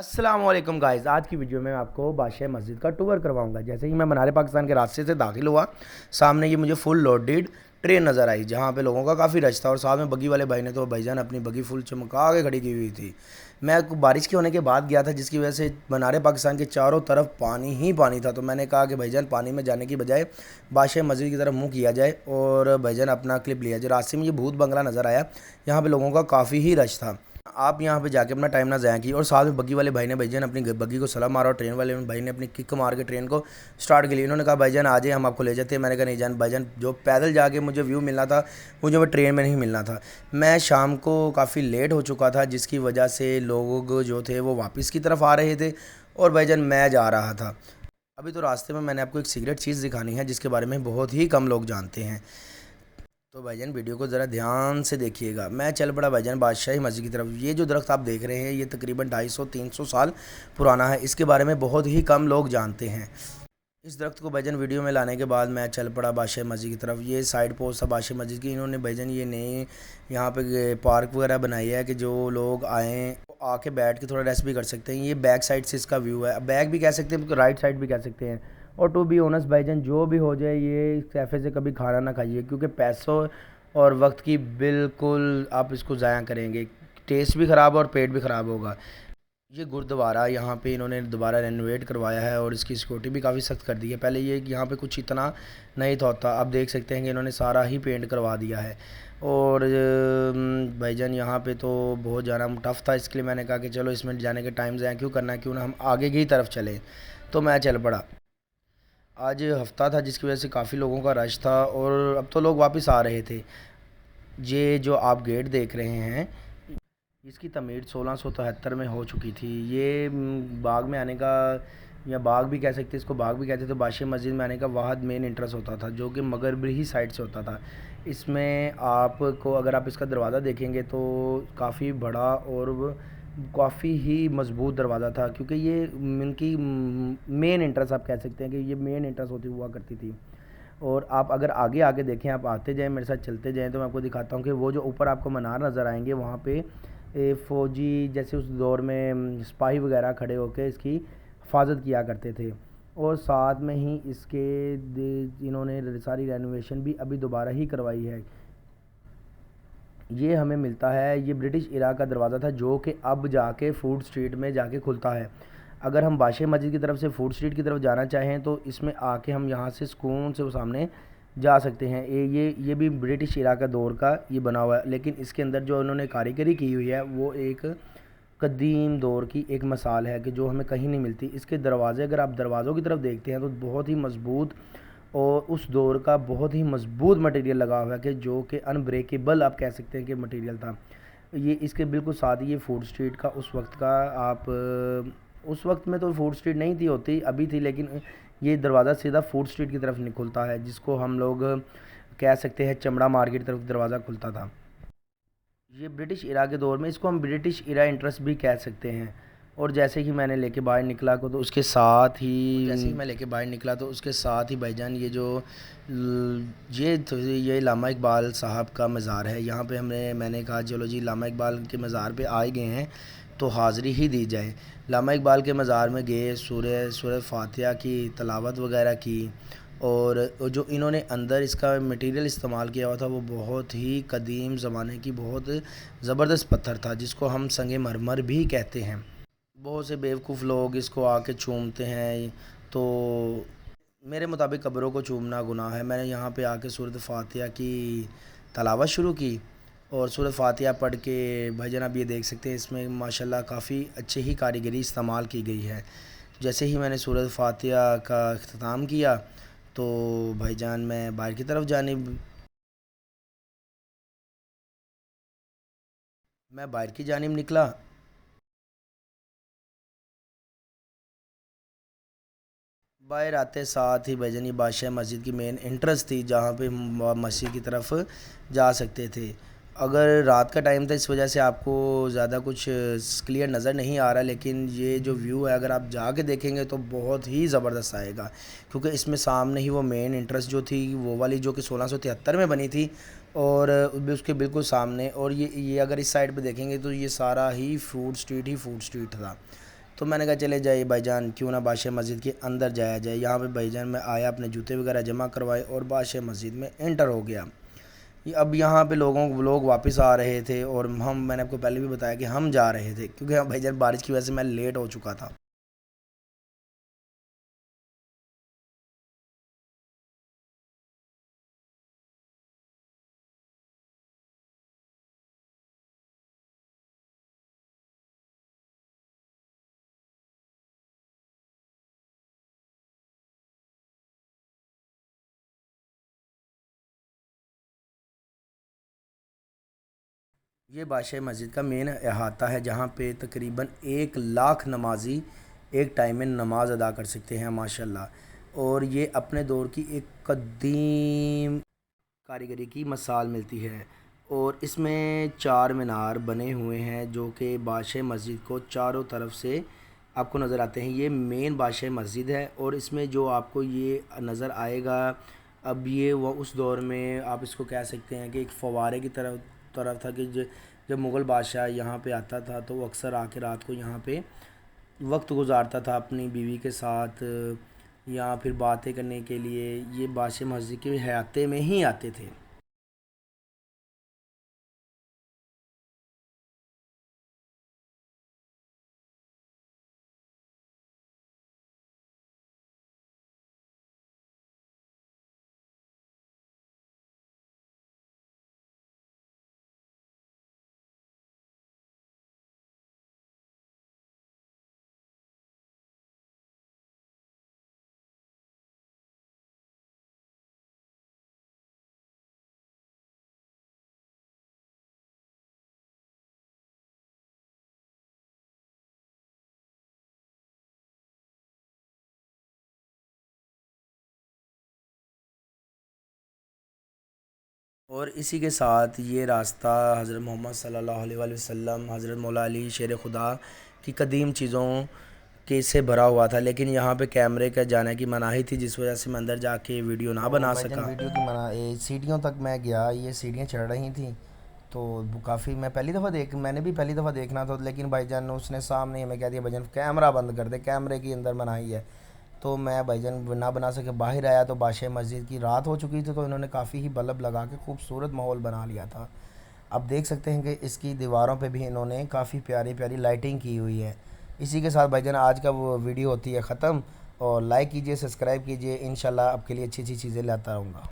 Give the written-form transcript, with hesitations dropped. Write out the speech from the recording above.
السلام علیکم گائز، آج کی ویڈیو میں آپ کو بادشاہ مسجد کا ٹور کرواؤں گا۔ جیسے ہی میں منار پاکستان کے راستے سے داخل ہوا، سامنے یہ مجھے فل لوڈڈ ٹرین نظر آئی، جہاں پہ لوگوں کا کافی رش تھا اور ساتھ میں بگی والے بھائی نے تو بھائی جان اپنی بگی فل چمکا کے کھڑی کی ہوئی تھی۔ میں بارش کے ہونے کے بعد گیا تھا، جس کی وجہ سے منار پاکستان کے چاروں طرف پانی ہی پانی تھا، تو میں نے کہا کہ بھائی جان پانی میں جانے کی بجائے بادشاہ مسجد کی طرف منہ کیا جائے اور بھائی جان اپنا کلپ لیا جائے۔ راستے میں یہ بھوت بنگلہ نظر آیا، یہاں پہ لوگوں کا کافی ہی رش تھا۔ آپ یہاں پہ جا کے اپنا ٹائم نہ ضائع کیجیے۔ اور ساتھ میں بگی والے بھائی نے بھائی جان اپنی بگی کو سلام مارا اور ٹرین والے بھائی نے اپنی کک مار کے ٹرین کو سٹارٹ کے لیے انہوں نے کہا بھائی جان آ جائیں، ہم آپ کو لے جاتے ہیں۔ میں نے کہا نہیں جان بھائی جان، جو پیدل جا کے مجھے ویو ملنا تھا مجھے وہ ٹرین میں نہیں ملنا تھا۔ میں شام کو کافی لیٹ ہو چکا تھا، جس کی وجہ سے لوگ جو تھے وہ واپس کی طرف آ رہے تھے اور بھائی جان میں جا رہا تھا۔ ابھی تو راستے میں نے آپ کو ایک سیکریٹ چیز دکھانی ہے، جس کے بارے میں بہت ہی کم لوگ جانتے ہیں، تو بھائی جان ویڈیو کو ذرا دھیان سے دیکھیے گا۔ میں چل پڑا بھائی جان بادشاہی مسجد کی طرف۔ یہ جو درخت آپ دیکھ رہے ہیں یہ تقریباً 250-300 سال پرانا ہے، اس کے بارے میں بہت ہی کم لوگ جانتے ہیں۔ اس درخت کو بھائی جان ویڈیو میں لانے کے بعد میں چل پڑا بادشاہ مسجد کی طرف۔ یہ سائیڈ پوسٹ تھا بادشاہ مسجد کی، انہوں نے بھائی جان یہ نئی یہاں پہ پارک وغیرہ بنائی ہے کہ جو لوگ آئیں آ کے بیٹھ کے تھوڑا ریسٹ بھی کر سکتے ہیں۔ یہ بیک سائڈ سے اس کا ویو ہے، بیک بھی کہہ سکتے ہیں، رائٹ سائڈ بھی کہہ سکتے ہیں۔ اور ٹو بی آنیسٹ بھائی جان جو بھی ہو جائے یہ کیفے سے کبھی کھانا نہ کھائیے، کیونکہ پیسوں اور وقت کی بالکل آپ اس کو ضائع کریں گے، ٹیسٹ بھی خراب اور پیٹ بھی خراب ہوگا۔ یہ گردوارہ یہاں پہ انہوں نے دوبارہ رینوویٹ کروایا ہے اور اس کی سیکورٹی بھی کافی سخت کر دی ہے۔ پہلے یہ یہاں پہ کچھ اتنا نہیں ہوتا، اب دیکھ سکتے ہیں کہ انہوں نے سارا ہی پینٹ کروا دیا ہے۔ اور بھائی جان یہاں پہ تو بہت جانا ٹف تھا، اس کے لیے میں نے کہا کہ چلو اس میں جانے کے ٹائم ضائع کیوں کرنا ہے، کیوں نہ ہم آگے کی طرف چلیں، تو میں چل پڑا۔ آج ہفتہ تھا، جس کی وجہ سے کافی لوگوں کا رش تھا اور اب تو لوگ واپس آ رہے تھے۔ یہ جو آپ گیٹ دیکھ رہے ہیں اس کی تعمیر 1673 میں ہو چکی تھی۔ یہ باغ میں آنے کا، یا باغ بھی کہہ سکتے، اس کو باغ بھی کہتے تو بادشاہ مسجد میں آنے کا واحد مین انٹرس ہوتا تھا، جو کہ مغربی ہی سائڈ سے ہوتا تھا۔ اس میں آپ کو اگر آپ اس کا دروازہ دیکھیں گے تو کافی بڑا اور کافی ہی مضبوط دروازہ تھا، کیونکہ یہ ان کی مین انٹرس آپ کہہ سکتے ہیں کہ یہ مین انٹرس ہوتی ہوا کرتی تھی۔ اور آپ اگر آگے آگے دیکھیں، آپ آتے جائیں میرے ساتھ چلتے جائیں، تو میں آپ کو دکھاتا ہوں کہ وہ جو اوپر آپ کو منار نظر آئیں گے وہاں پہ فوجی جیسے اس دور میں سپاہی وغیرہ کھڑے ہو کے اس کی حفاظت کیا کرتے تھے۔ اور ساتھ میں ہی اس کے انہوں نے ساری رینوویشن بھی ابھی دوبارہ ہی کروائی ہے۔ یہ ہمیں ملتا ہے، یہ برٹش ایرا کا دروازہ تھا، جو کہ اب جا کے فوڈ اسٹریٹ میں جا کے کھلتا ہے۔ اگر ہم بادشاہ مسجد کی طرف سے فوڈ اسٹریٹ کی طرف جانا چاہیں تو اس میں آ کے ہم یہاں سے سکون سے وہ سامنے جا سکتے ہیں۔ یہ بھی برٹش ایرا کا دور کا یہ بنا ہوا ہے، لیکن اس کے اندر جو انہوں نے کاریگری کی ہوئی ہے وہ ایک قدیم دور کی ایک مثال ہے کہ جو ہمیں کہیں نہیں ملتی۔ اس کے دروازے اگر آپ دروازوں کی طرف دیکھتے ہیں تو بہت ہی مضبوط اور اس دور کا بہت ہی مضبوط مٹیریل لگا ہوا ہے، کہ جو کہ انبریکیبل آپ کہہ سکتے ہیں کہ مٹیریل تھا۔ یہ اس کے بالکل ساتھ ہی یہ فوڈ اسٹریٹ کا اس وقت کا، آپ اس وقت میں تو فوڈ اسٹریٹ نہیں تھی، ہوتی ابھی تھی، لیکن یہ دروازہ سیدھا فوڈ اسٹریٹ کی طرف کھلتا ہے، جس کو ہم لوگ کہہ سکتے ہیں چمڑا مارکیٹ کی طرف دروازہ کھلتا تھا۔ یہ برٹش ایرا کے دور میں اس کو ہم برٹش ایرا انٹرسٹ بھی کہہ سکتے ہیں۔ اور جیسے ہی میں نے لے کے باہر نکلا تو اس کے ساتھ ہی بھائی جان یہ جو یہ علامہ اقبال صاحب کا مزار ہے، یہاں پہ میں نے کہا چلو جی علامہ اقبال کے مزار پہ آئے گئے ہیں تو حاضری ہی دی جائے۔ علامہ اقبال کے مزار میں گئے، سورہ فاتحہ کی تلاوت وغیرہ کی، اور جو انہوں نے اندر اس کا مٹیریل استعمال کیا ہوا تھا وہ بہت ہی قدیم زمانے کی بہت زبردست پتھر تھا، جس کو ہم سنگ مرمر بھی کہتے ہیں۔ بہت سے بیوقوف لوگ اس کو آ کے چومتے ہیں، تو میرے مطابق قبروں کو چومنا گناہ ہے۔ میں نے یہاں پہ آ کے سورۃ فاتحہ کی تلاوت شروع کی اور سورۃ فاتحہ پڑھ کے بھائی جان آپ یہ دیکھ سکتے ہیں اس میں ماشاءاللہ کافی اچھی ہی کاریگری استعمال کی گئی ہے۔ جیسے ہی میں نے سورۃ فاتحہ کا اختتام کیا تو بھائی جان میں باہر کی طرف جانب نکلا۔ باہر آتے ساتھ ہی بھائی جان یہ بادشاہ مسجد کی مین انٹرس تھی، جہاں پہ مسجد کی طرف جا سکتے تھے۔ اگر رات کا ٹائم تھا اس وجہ سے آپ کو زیادہ کچھ کلیئر نظر نہیں آ رہا، لیکن یہ جو ویو ہے اگر آپ جا کے دیکھیں گے تو بہت ہی زبردست آئے گا، کیونکہ اس میں سامنے ہی وہ مین انٹرس جو تھی وہ والی جو کہ 1673 میں بنی تھی، اور اس کے بالکل سامنے، اور یہ اگر اس سائڈ پہ دیکھیں گے تو یہ سارا ہی فوڈ اسٹریٹ تھا۔ تو میں نے کہا چلے جائے بھائی جان کیوں نہ بادشاہ مسجد کے اندر جایا جائے۔ یہاں پہ بھائی جان میں آیا، اپنے جوتے وغیرہ جمع کروائے اور بادشاہ مسجد میں انٹر ہو گیا۔ اب یہاں پہ لوگ واپس آ رہے تھے اور میں نے آپ کو پہلے بھی بتایا کہ ہم جا رہے تھے، کیونکہ بھائی جان بارش کی وجہ سے میں لیٹ ہو چکا تھا۔ یہ بادشاہ مسجد کا مین احاطہ ہے، جہاں پہ تقریباً 1 لاکھ نمازی ایک ٹائم میں نماز ادا کر سکتے ہیں ماشاءاللہ۔ اور یہ اپنے دور کی ایک قدیم کاریگری کی مثال ملتی ہے، اور اس میں 4 مینار بنے ہوئے ہیں جو کہ بادشاہ مسجد کو چاروں طرف سے آپ کو نظر آتے ہیں۔ یہ مین بادشاہ مسجد ہے، اور اس میں جو آپ کو یہ نظر آئے گا، اب یہ وہ اس دور میں آپ اس کو کہہ سکتے ہیں کہ ایک فوارے کی طرف تھا کہ جب مغل بادشاہ یہاں پہ آتا تھا تو وہ اکثر آ کے رات کو یہاں پہ وقت گزارتا تھا اپنی بیوی کے ساتھ، یا پھر باتیں کرنے کے لیے یہ بادشاہ مسجد کے احاطے میں ہی آتے تھے۔ اور اسی کے ساتھ یہ راستہ حضرت محمد صلی اللہ علیہ وآلہ وسلم، حضرت مولا علی شیر خدا کی قدیم چیزوں کے سے بھرا ہوا تھا، لیکن یہاں پہ کیمرے کا جانے کی مناہی تھی، جس وجہ سے میں اندر جا کے ویڈیو نہ بنا سکا۔ ویڈیو کی سیڑھیوں تک میں گیا، یہ سیڑھیاں چڑھ رہی تھیں تو کافی میں نے بھی پہلی دفعہ دیکھنا تھا، لیکن بھائی جان نے اس نے سامنے ہمیں کہہ دیا بھائی جان کیمرہ بند کر دے، کیمرے کی اندر منائی ہے۔ تو میں بھائی جان نہ بنا سکے، باہر آیا تو بادشاہ مسجد کی رات ہو چکی تھی، تو انہوں نے کافی ہی بلب لگا کے خوبصورت ماحول بنا لیا تھا۔ اب دیکھ سکتے ہیں کہ اس کی دیواروں پہ بھی انہوں نے کافی پیاری پیاری لائٹنگ کی ہوئی ہے۔ اسی کے ساتھ بھائی جان آج کا وہ ویڈیو ہوتی ہے ختم، اور لائک کیجئے، سبسکرائب کیجئے، انشاءاللہ آپ کے لیے اچھی اچھی چیزیں لاتا رہوں گا۔